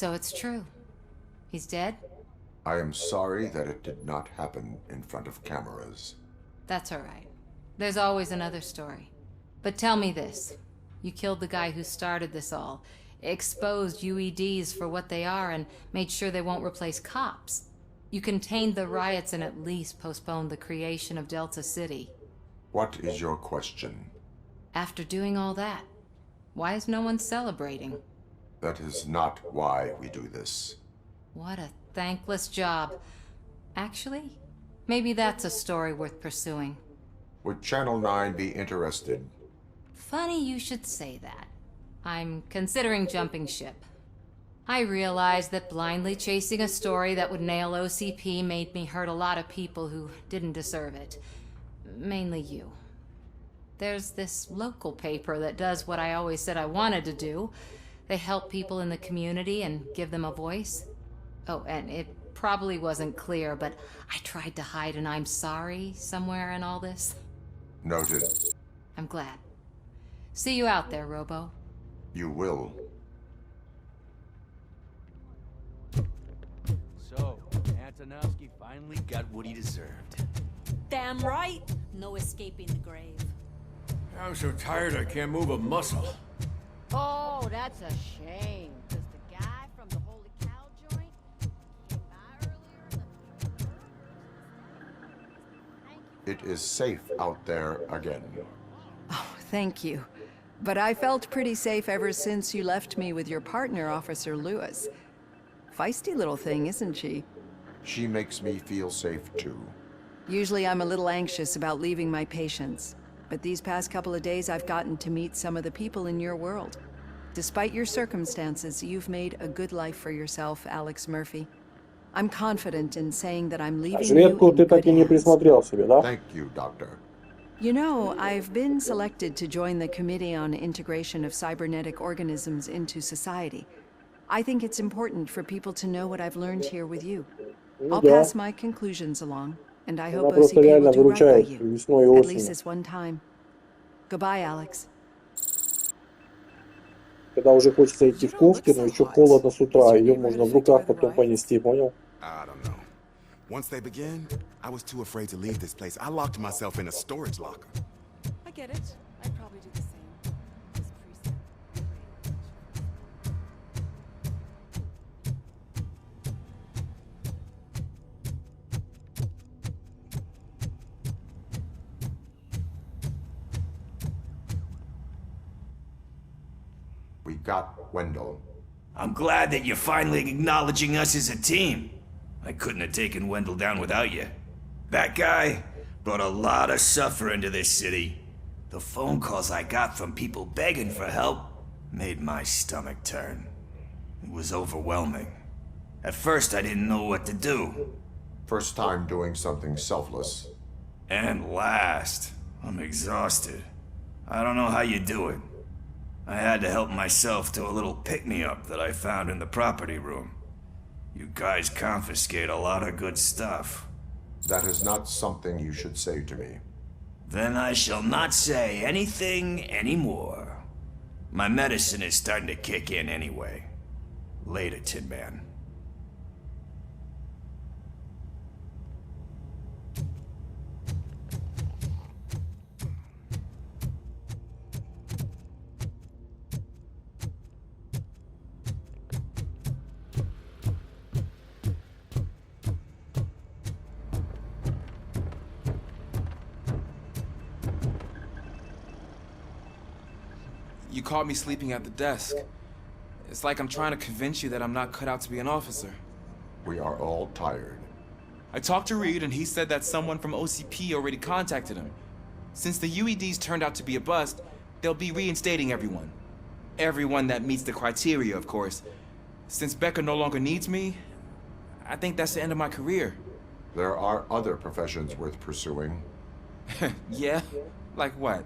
So it's true. He's dead? I am sorry that it did not happen in front of cameras. That's all right. There's always another story. But tell me this. You killed the guy who started this all, exposed UEDs for what they are, and made sure they won't replace cops. You contained the riots and at least postponed the creation of Delta City. What is your question? After doing all that, why is no one celebrating? That is not why we do this. What a thankless job. Actually, maybe that's a story worth pursuing. Would Channel 9 be interested? Funny you should say that. I'm considering jumping ship. I realized that blindly chasing a story that would nail OCP made me hurt a lot of people who didn't deserve it. Mainly you. There's this local paper that does what I always said I wanted to do. They help people in the community and give them a voice. Oh, and it probably wasn't clear, but I tried to hide an I'm sorry somewhere in all this. Noted. I'm glad. See you out there, Robo. You will. So, Antonovsky finally got what he deserved. Damn right. No escaping the grave. I'm so tired I can't move a muscle. Oh, that's a shame. Because the guy from the Holy Cow joint came by earlier. It is safe out there again. Oh, thank you. But I felt pretty safe ever since you left me with your partner, Officer Lewis. Feisty little thing, isn't she? She makes me feel safe too. Usually I'm a little anxious about leaving my patients. But these past couple of days I've gotten to meet some of the people in your world. Despite your circumstances, you've made a good life for yourself, Alex Murphy. I'm confident in saying that I'm leaving you in Жилетку ты так good и не hands. присмотрел себе, да? Thank you, Doctor. You know, I've been selected to join the Committee on Integration of Cybernetic Organisms into Society. I think it's important for people to know what I've learned here with you. I'll да. pass my conclusions along, and I hope Она просто OCP реально will do right by выручает you. весной и At least осенью. this one time. Goodbye, Alex. Когда уже хочется идти в ковки, но еще холодно с утра, ее можно в руках потом понести, понял? I don't know. Once they began, I was too afraid to leave this place. I locked myself in a storage locker. I get it. I'd probably do the same. This precinct. We got Wendell. I'm glad that you're finally acknowledging us as a team. I couldn't have taken Wendell down without you. That guy brought a lot of suffering to this city. The phone calls I got from people begging for help made my stomach turn. It was overwhelming. At first I didn't know what to do. First time doing something selfless. And last, I'm exhausted. I don't know how you do it. I had to help myself to a little pick-me-up that I found in the property room. You guys confiscate a lot of good stuff. That is not something you should say to me. Then I shall not say anything anymore. My medicine is starting to kick in anyway. Later, Tin Man. You caught me sleeping at the desk. It's like I'm trying to convince you that I'm not cut out to be an officer. We are all tired. I talked to Reed and he said that someone from OCP already contacted him. Since the UEDs turned out to be a bust, they'll be reinstating everyone. Everyone that meets the criteria, of course. Since Becca no longer needs me, I think that's the end of my career. There are other professions worth pursuing. Yeah? Like what?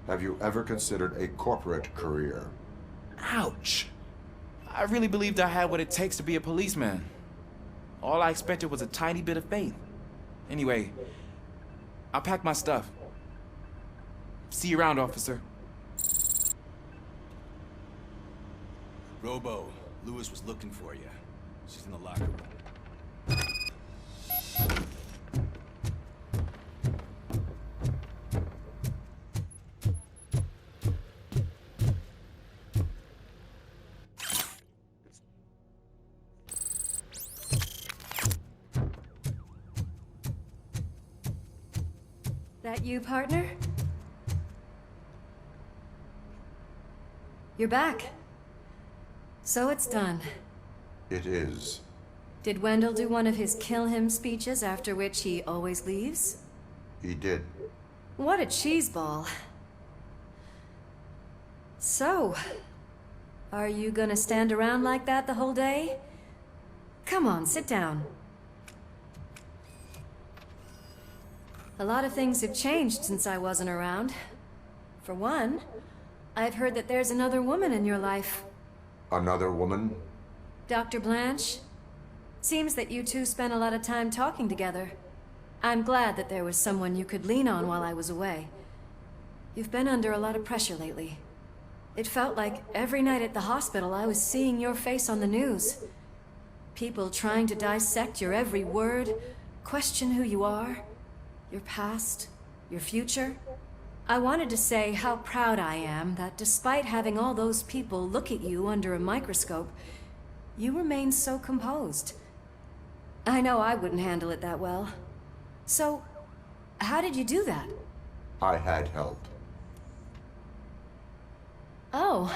Have you ever considered a corporate career? Ouch! I really believed I had what it takes to be a policeman. All I expected was a tiny bit of faith. Anyway, I'll pack my stuff. See you around, officer. Robo, Lewis was looking for you. She's in the locker room. That you, partner? You're back. So it's done. It is. Did Wendell do one of his kill him speeches after which he always leaves? He did. What a cheeseball. So, are you gonna stand around like that the whole day? Come on, sit down. A lot of things have changed since I wasn't around. For one, I've heard that there's another woman in your life. Another woman? Dr. Blanche? Seems that you two spent a lot of time talking together. I'm glad that there was someone you could lean on while I was away. You've been under a lot of pressure lately. It felt like every night at the hospital I was seeing your face on the news. People trying to dissect your every word, question who you are, your past, your future. I wanted to say how proud I am that despite having all those people look at you under a microscope, you remain so composed. I know I wouldn't handle it that well. So, how did you do that? I had help. Oh,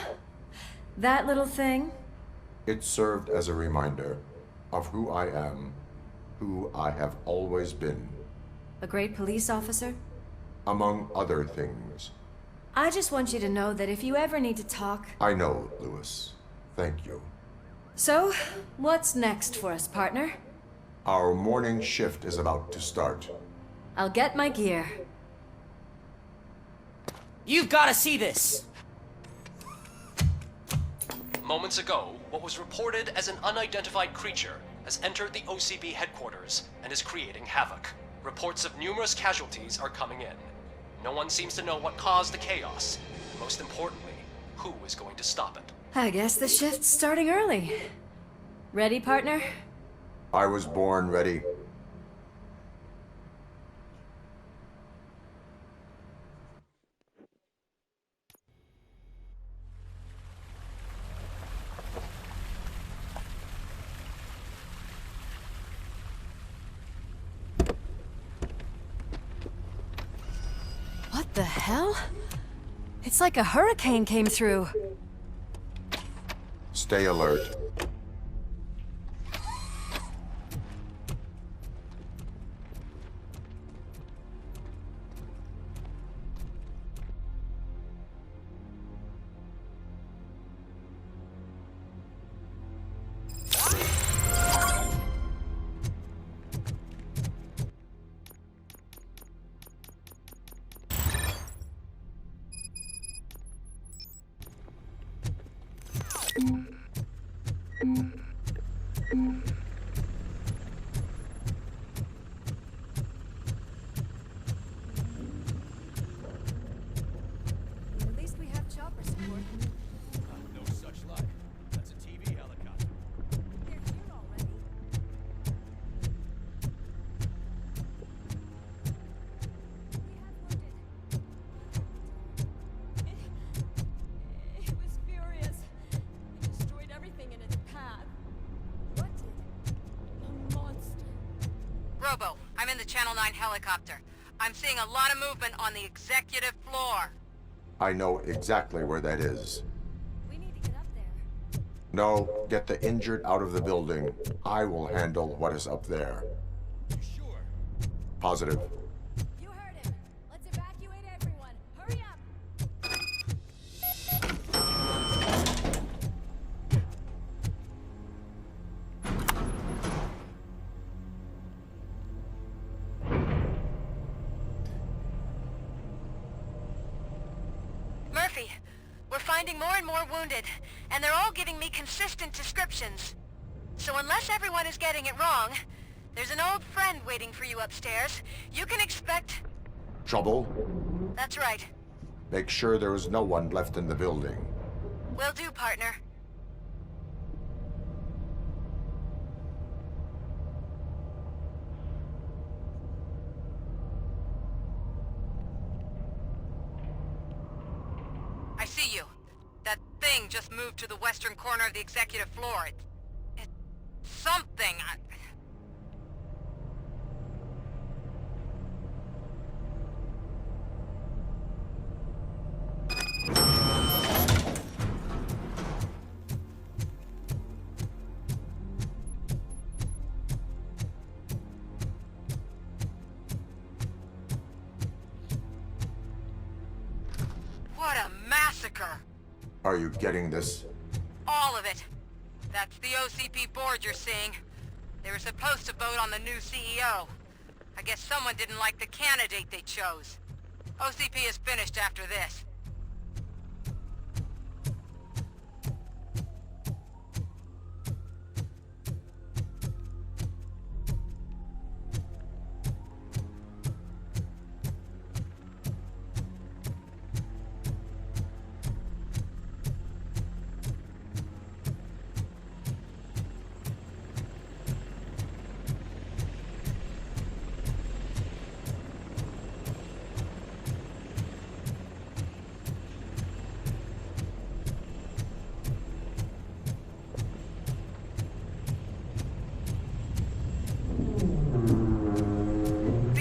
that little thing? It served as a reminder of who I am, who I have always been. A great police officer? Among other things. I just want you to know that if you ever need to talk... I know, Lewis. Thank you. So, what's next for us, partner? Our morning shift is about to start. I'll get my gear. You've got to see this! Moments ago, what was reported as an unidentified creature has entered the OCP headquarters and is creating havoc. Reports of numerous casualties are coming in. No one seems to know what caused the chaos. Most importantly, who is going to stop it? I guess the shift's starting early. Ready, partner? I was born ready. What the hell? It's like a hurricane came through. Stay alert. At least we have chopper support. No such luck. That's a TV helicopter. They're here already. It was furious. It destroyed everything in its path. What did? A monster. Robo, I'm in the Channel 9 helicopter. I'm seeing a lot of movement on the executive floor. I know exactly where that is. We need to get up there. No, get the injured out of the building. I will handle what is up there. Sure. Positive. You heard him. Let's evacuate everyone. Hurry up! Murphy, we're finding more and more wounded, and they're all giving me consistent descriptions. So unless everyone is getting it wrong, there's an old friend waiting for you upstairs. You can expect... Trouble? That's right. Make sure there is no one left in the building. Will do, partner. see you. That thing just moved to the western corner of the executive floor. It's something. What a massacre! Are you getting this? All of it. That's the OCP board you're seeing. They were supposed to vote on the new CEO. I guess someone didn't like the candidate they chose. OCP is finished after this.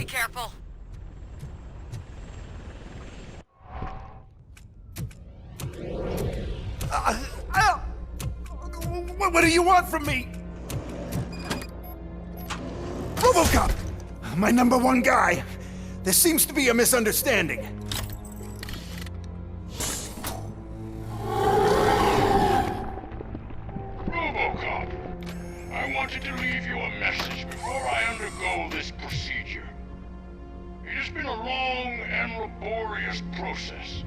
Careful. What do you want from me? RoboCop! My #1 guy. There seems to be a misunderstanding. RoboCop, I wanted to leave you a message before I undergo this procedure. It has been a long and laborious process,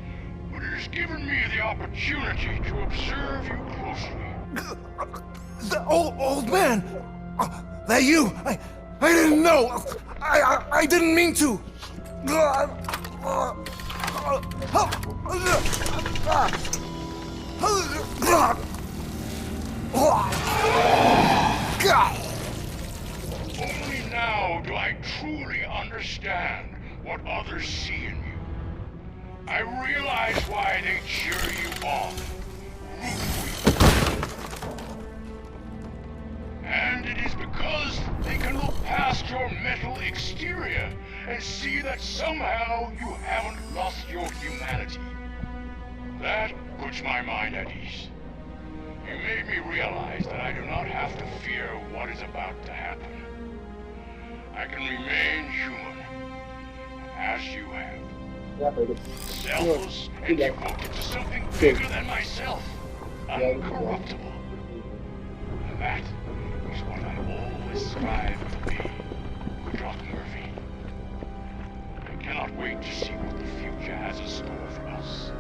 but it has given me the opportunity to observe you closely. The old man! That you? I didn't know! I didn't mean to! Only now do I truly understand what others see in you. I realize why they cheer you on, root for you. And it is because they can look past your metal exterior and see that somehow you haven't lost your humanity. That puts my mind at ease. You made me realize that I do not have to fear what is about to happen. I can remain human, as you have. Selfless and devoted to something bigger than myself. Uncorruptible. And that is what I always strive to be. Good luck, Murphy. I cannot wait to see what the future has in store for us.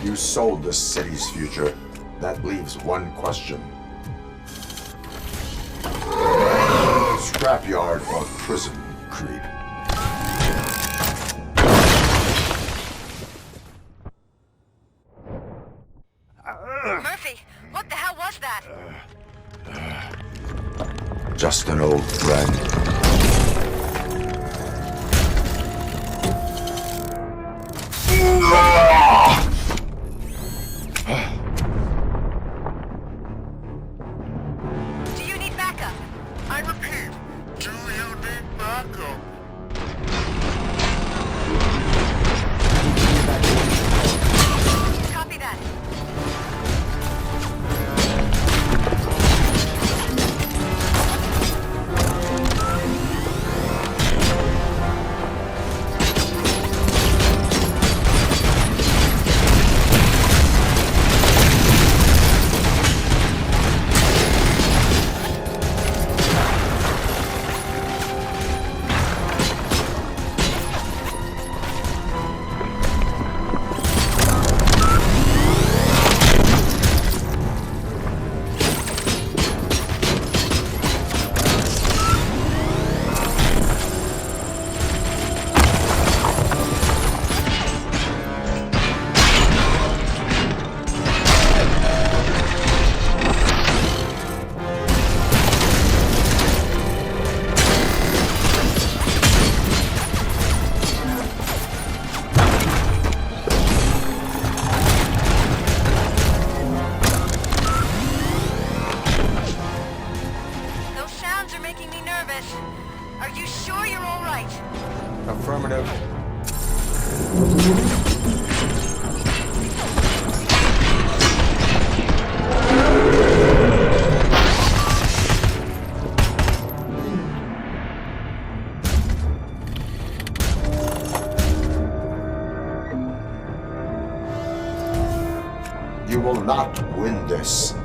You sold the city's future. That leaves one question. Scrapyard or prison, Creed? Murphy, what the hell was that? Just an old friend. Do you need backup? I repeat, do you need backup? Copy that. you sure you're all right? Affirmative. You will not win this.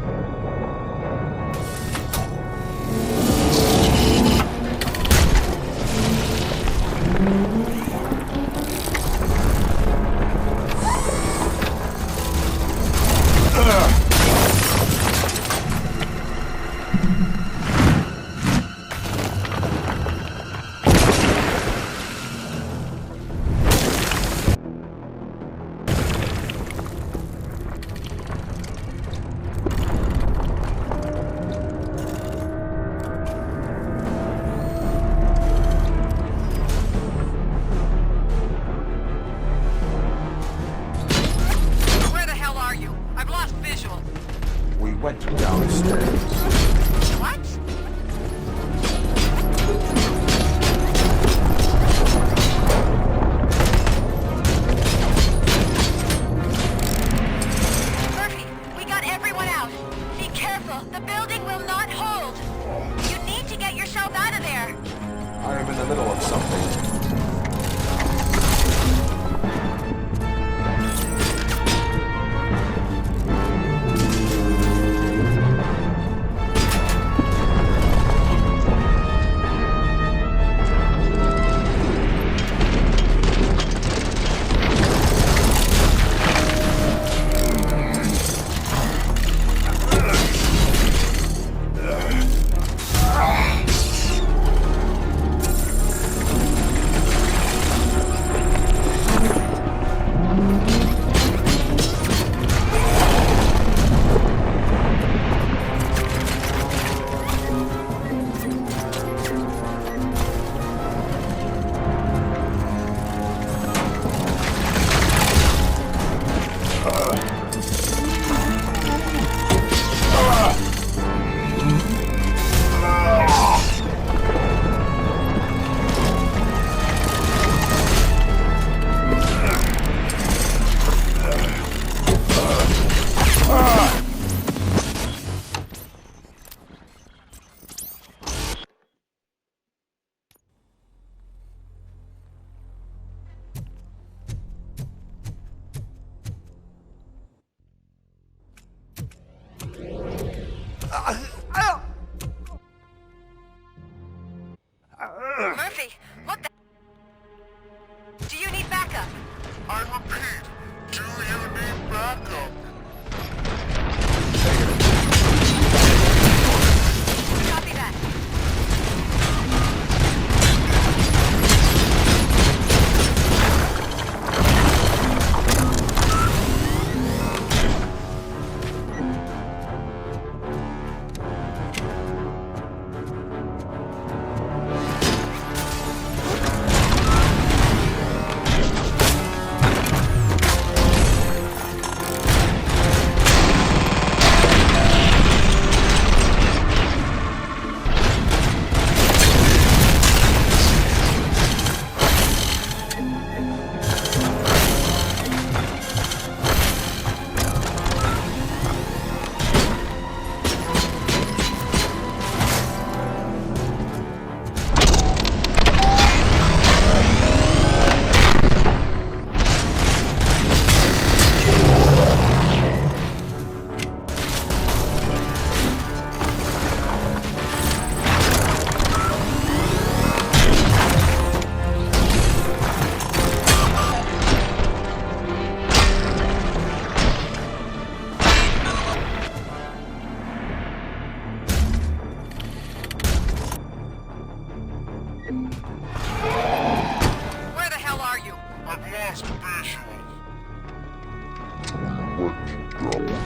Went downstairs. What? Murphy, we got everyone out. Be careful. The building will not hold. You need to get yourself out of there. I am in the middle of something. Murphy, what the... Do you need backup? I repeat, do you need backup? Copy that.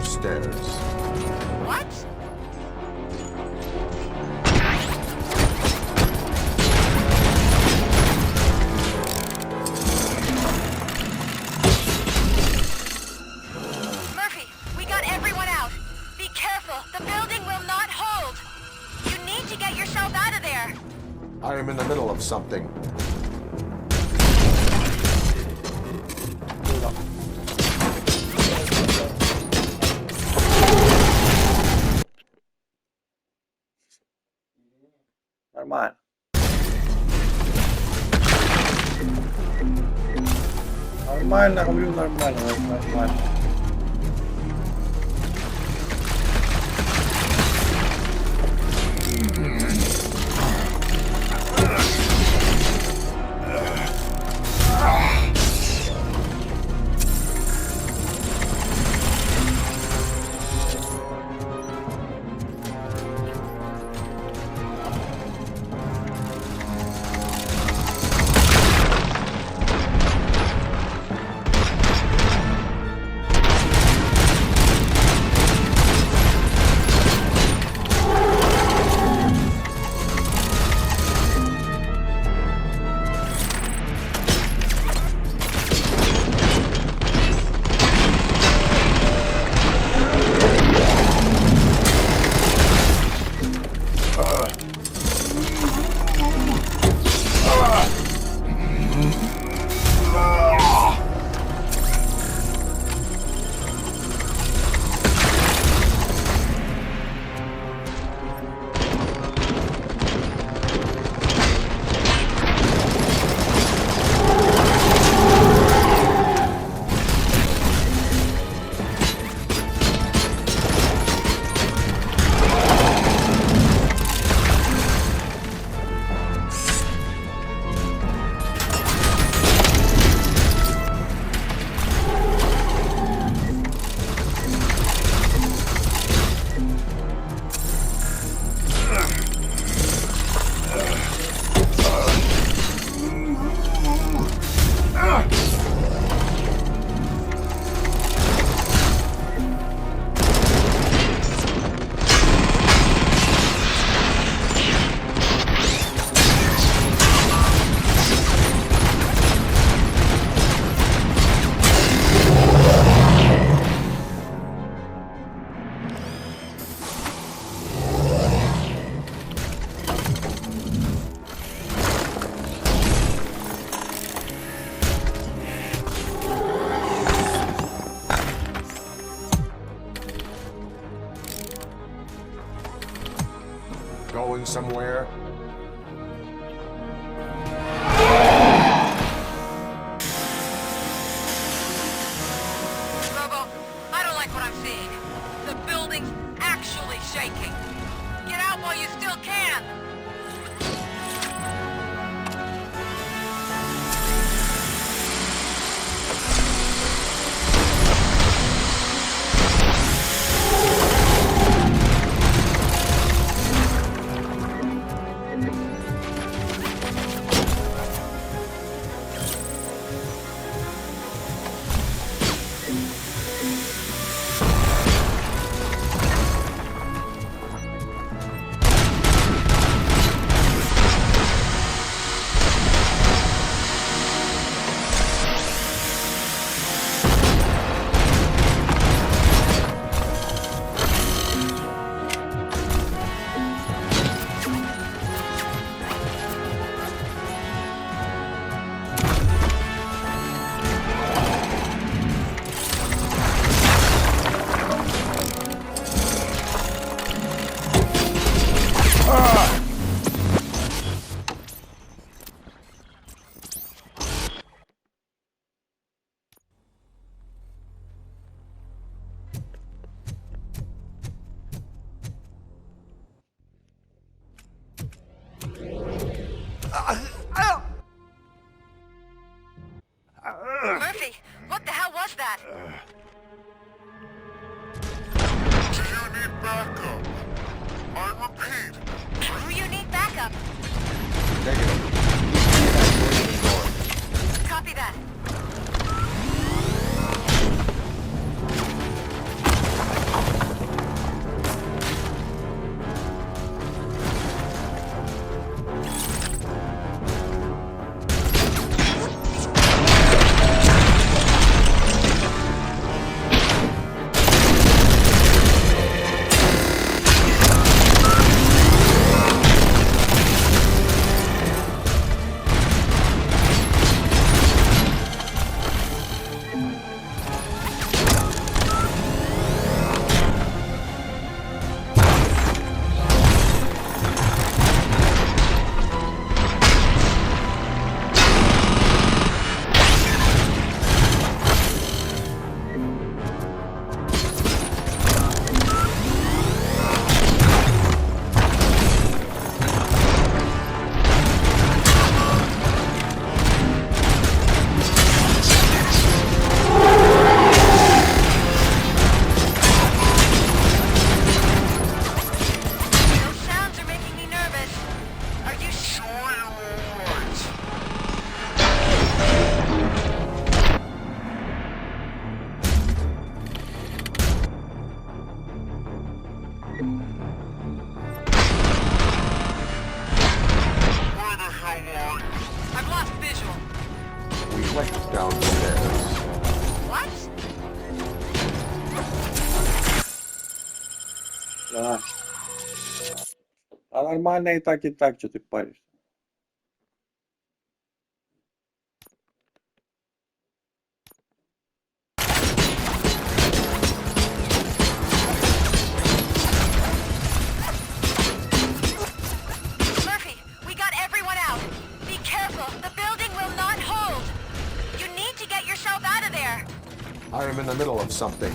Upstairs. What? Murphy, we got everyone out. Be careful. The building will not hold. You need to get yourself out of there. I am in the middle of something. something. Нормально. Нормально, говорю, нормально, нормально. Going somewhere? Robo, I don't like what I'm seeing. The building's actually shaking. Get out while you still can! Murphy, what the hell was that? Do you need backup? I repeat. Do you need backup? Negative. Copy that. like downstairs. What? Да. А нормально и так, что ты паришь. Murphy, we got everyone out. Be careful. The building will not hold. You need to get yourself out of there. I am in the middle of something.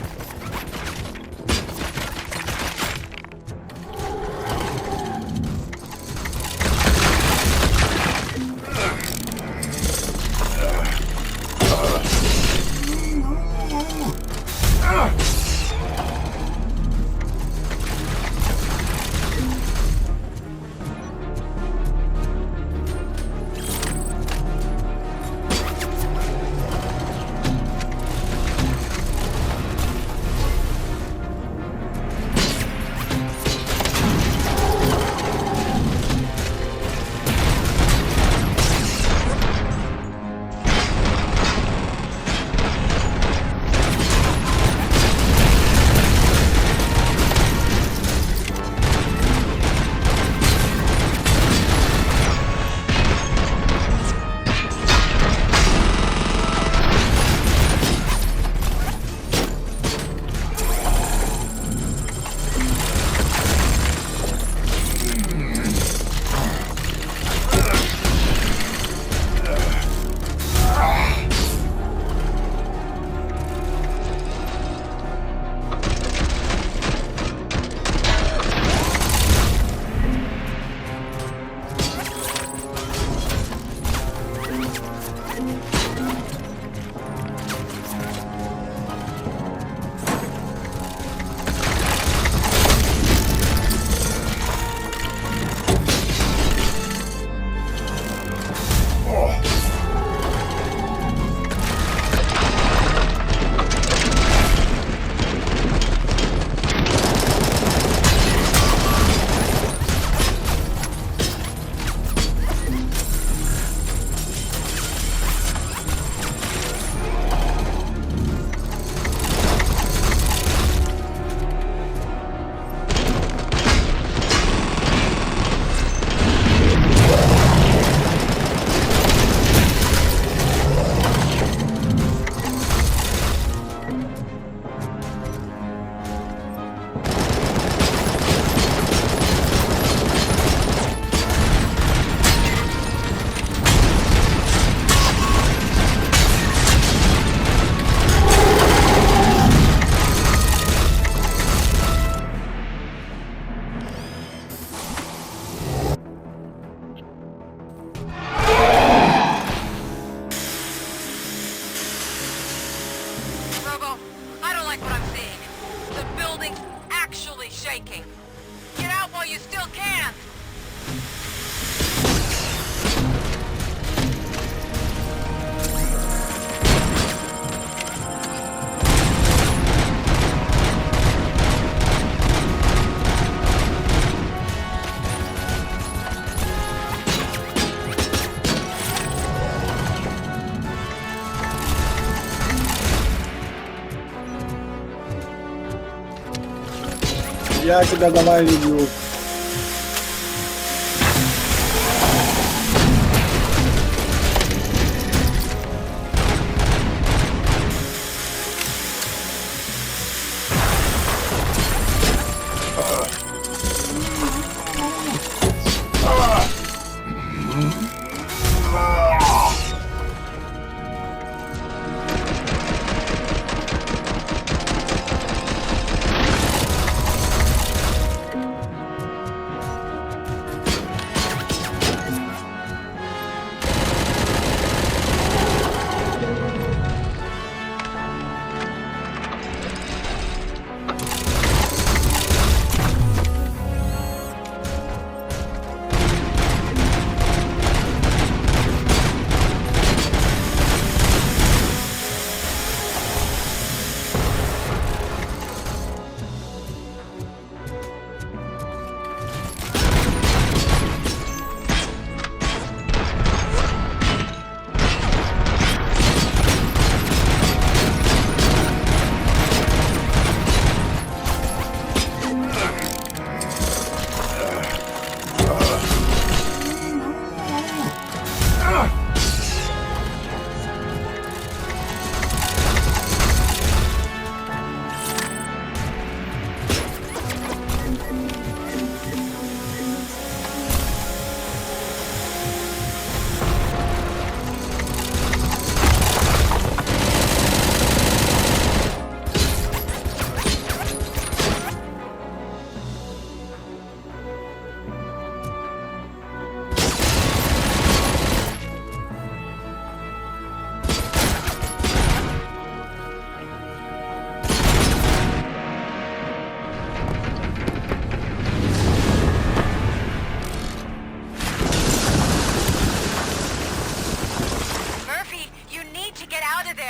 shaking. Get out while you still can! Я тебя давай люблю.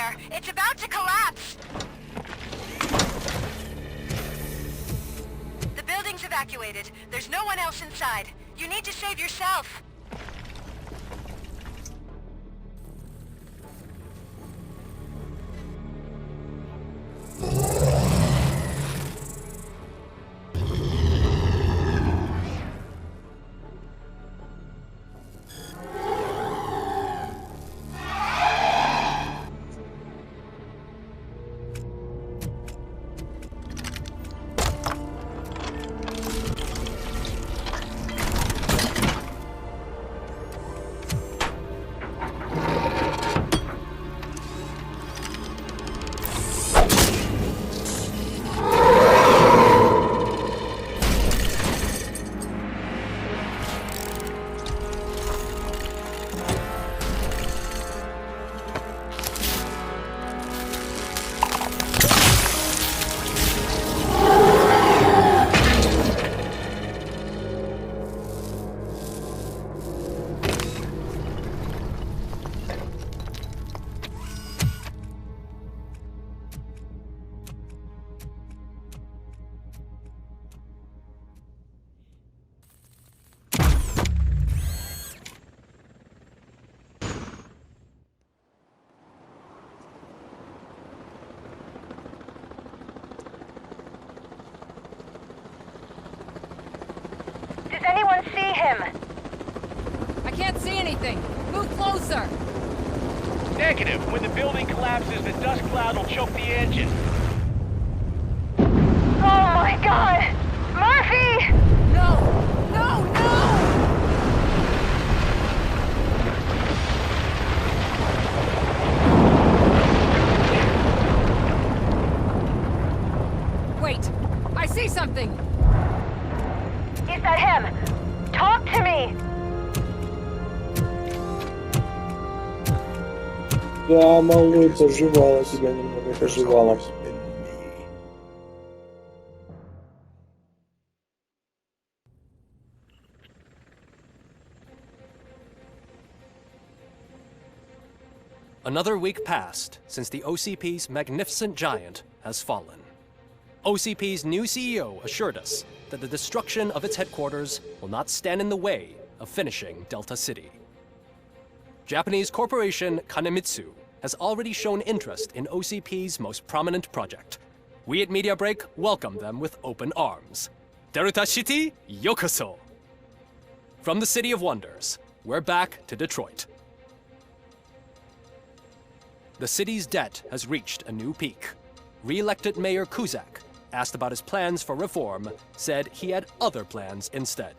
there! It's about to collapse! The building's evacuated. There's no one else inside. You need to save yourself. Does anyone see him? I can't see anything. Move closer. Negative. When the building collapses, the dust cloud will choke the engine. Oh my god! Murphy! No! No! No! Wait! I see something! Is that him? Talk to me! Да, малой, пожевала тебя немного, пожевала. Another week passed since the OCP's magnificent giant has fallen. OCP's new CEO assured us that the destruction of its headquarters will not stand in the way of finishing Delta City. Japanese corporation Kanemitsu has already shown interest in OCP's most prominent project. We at Media Break welcome them with open arms. Delta City, yokoso! From the City of Wonders, we're back to Detroit. The city's debt has reached a new peak. Re-elected Mayor Kuzak, asked about his plans for reform, said he had other plans instead.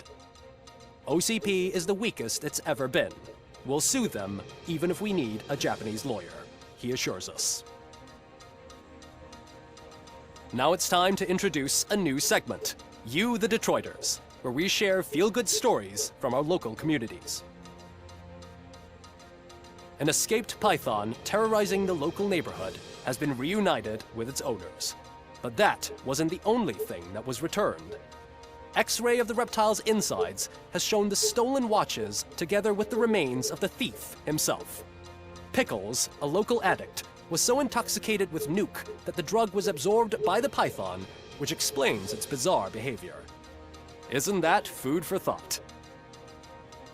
OCP is the weakest it's ever been. We'll sue them, even if we need a Japanese lawyer, he assures us. Now it's time to introduce a new segment, You the Detroiters, where we share feel-good stories from our local communities. An escaped python terrorizing the local neighborhood has been reunited with its owners. But that wasn't the only thing that was returned. X-ray of the reptile's insides has shown the stolen watches together with the remains of the thief himself. Pickles, a local addict, was so intoxicated with nuke that the drug was absorbed by the python, which explains its bizarre behavior. Isn't that food for thought?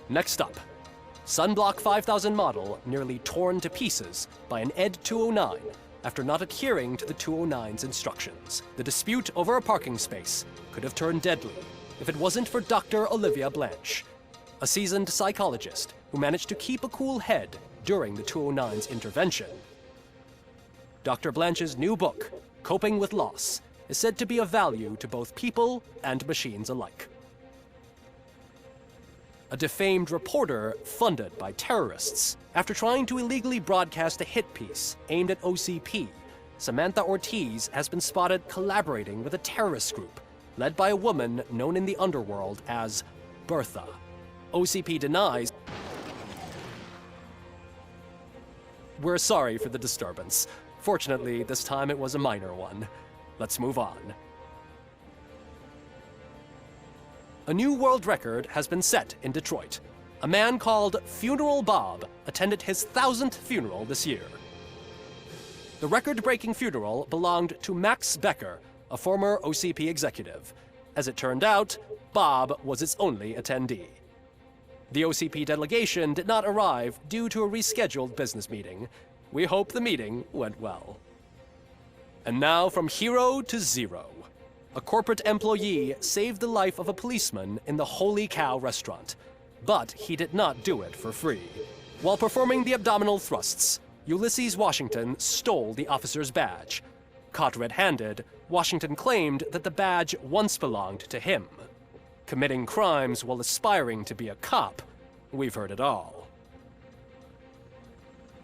Next up, Sunblock 5000 model nearly torn to pieces by an ED 209 after not adhering to the 209's instructions. The dispute over a parking space could have turned deadly if it wasn't for Dr. Olivia Blanche, a seasoned psychologist who managed to keep a cool head during the 209's intervention. Dr. Blanche's new book, Coping with Loss, is said to be of value to both people and machines alike. A defamed reporter funded by terrorists. After trying to illegally broadcast a hit piece aimed at OCP, Samantha Ortiz has been spotted collaborating with a terrorist group led by a woman known in the underworld as Bertha. OCP denies. We're sorry for the disturbance. Fortunately, this time it was a minor one. Let's move on. A new world record has been set in Detroit. A man called Funeral Bob attended his 1000th funeral this year. The record-breaking funeral belonged to Max Becker, a former OCP executive. As it turned out, Bob was its only attendee. The OCP delegation did not arrive due to a rescheduled business meeting. We hope the meeting went well. And now from hero to zero. A corporate employee saved the life of a policeman in the Holy Cow restaurant. But he did not do it for free. While performing the abdominal thrusts, Ulysses Washington stole the officer's badge. Caught red-handed, Washington claimed that the badge once belonged to him. Committing crimes while aspiring to be a cop, we've heard it all.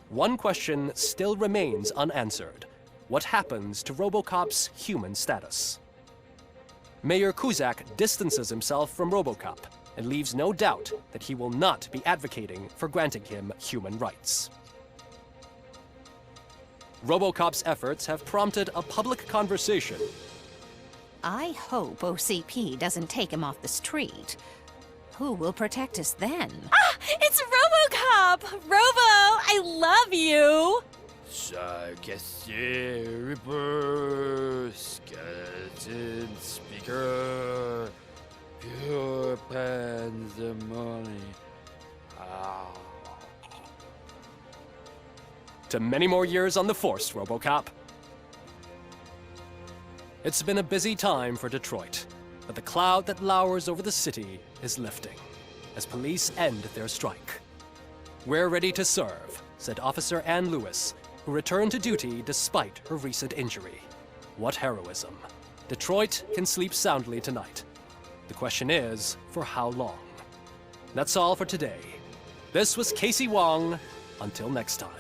One question still remains unanswered. What happens to RoboCop's human status? Mayor Cusack distances himself from RoboCop and leaves no doubt that he will not be advocating for granting him human rights. RoboCop's efforts have prompted a public conversation. I hope OCP doesn't take him off the street. Who will protect us then? Ah! It's RoboCop! Robo, I love you! Ripper, skeleton speaker, pure pandemonium. To many more years on the force, RoboCop. It's been a busy time for Detroit, but the cloud that lowers over the city is lifting as police end their strike. We're ready to serve, said Officer Ann Lewis, who returned to duty despite her recent injury. What heroism. Detroit can sleep soundly tonight. The question is, for how long? That's all for today. This was Casey Wong. Until next time.